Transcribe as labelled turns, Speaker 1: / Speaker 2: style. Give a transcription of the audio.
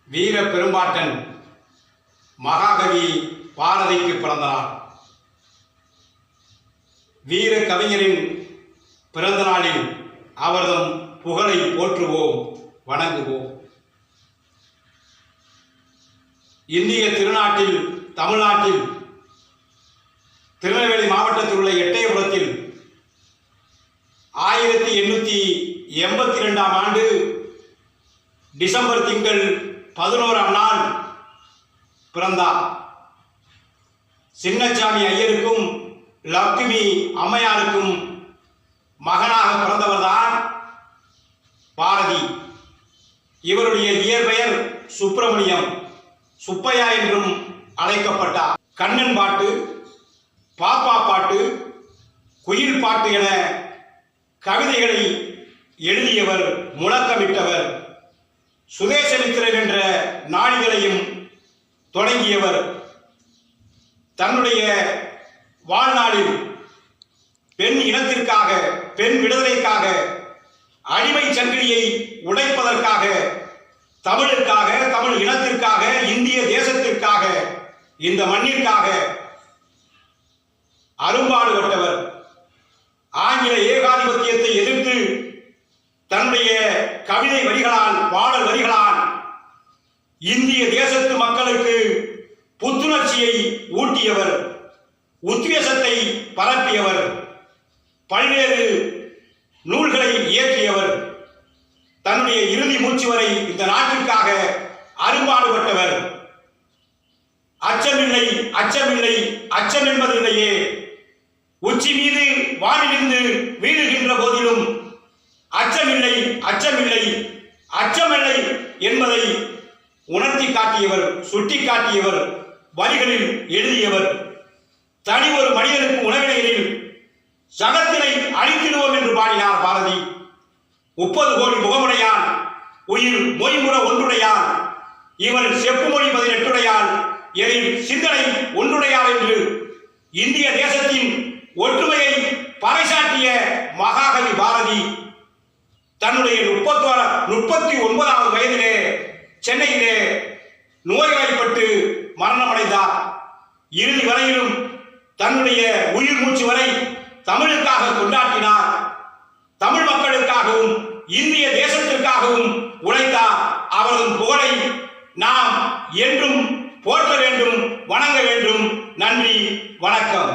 Speaker 1: வீர பெரும்பாட்டன் மகாகவி பாரதிக்கு பிறந்த நாள். வீர கவிஞரின் பிறந்த நாளில் அவர்தம் புகழை போற்றுவோம், வணங்குவோம். இந்திய திருநாட்டில் தமிழ்நாட்டில் திருநெல்வேலி மாவட்டத்தில் உள்ள எட்டயபுரத்தில் 1882 ஆண்டு டிசம்பர் திங்கள் 11ஆம் நாள் பிறந்தார். சின்னசாமி ஐயருக்கும் லட்சுமி அம்மையாருக்கும் மகனாக பிறந்தவர்தான் பாரதி. இவருடைய இயற்பெயர் சுப்பிரமணியம், சுப்பையா என்றும் அழைக்கப்பட்டார். கண்ணன் பாட்டு, பாப்பா பாட்டு, குயில் பாட்டு என கவிதைகளை எழுதியவர், முழக்கமிட்டவர். சுதேசமித்திரன் என்ற நாளிதழையும் தொடங்கியவர். தன்னுடைய வாழ்நாளில் பெண் இனத்திற்காக, பெண் விடுதலைக்காக, அடிமை சங்கிலியை உடைப்பதற்காக, தமிழுக்காக, தமிழ் இனத்திற்காக, இந்திய தேசத்திற்காக, இந்த மண்ணிற்காக அரும்பாடுபட்டவர். ஆங்கில ஏகாதிபத்தியத்தை எதிர்த்து தன்னுடைய கவிதை வரிகளால், பாடல் வரிகளால் இந்திய தேசத்து மக்களுக்கு புத்துணர்ச்சியை ஊட்டியவர், உத்வேசத்தை பரப்பியவர், பல்வேறு நூல்களை இயற்றியவர். தன்னுடைய இறுதி மூச்சு வரை இந்த நாட்டிற்காக அரும்பாடுபட்டவர். அச்சமில்லை, அச்சமில்லை, அச்சம் என்பதில்லையே, உச்சி மீது வானிலிருந்து வீழுகின்ற போதிலும் அச்சமில்லை, அச்சமில்லை, அச்சமில்லை என்பதை உணர்த்தி காட்டியவர், சுட்டி காட்டியவர், வரிகளில் எழுதியவர். தனி ஒரு மனிதனுக்கு உணவினையில் சகத்தினை அழித்திடுவோம் என்று பாடினார் பாரதி. 30 கோடி முகமுடையான், உயிர் மொய்முற ஒன்றுடையான், இவன் செப்பு மொழி 18 எனில் சிந்தனை ஒன்றுடையாள் என்று இந்திய தேசத்தின் ஒற்றுமையை பறைசாற்றிய மகாகவி பாரதி தன்னுடைய 39வது வயதிலே சென்னையிலே நோய்வாய்ப்பட்டு மரணமடைந்தார். இறுதி வரையிலும் தன்னுடைய உயிர் மூச்சு வரை தமிழுக்காக கொண்டாட்டினார். தமிழ் மக்களுக்காகவும் இந்திய தேசத்திற்காகவும் உழைத்தார். அவரது புகழை நாம் என்றும் போற்ற வேண்டும், வணங்க வேண்டும். நன்றி, வணக்கம்.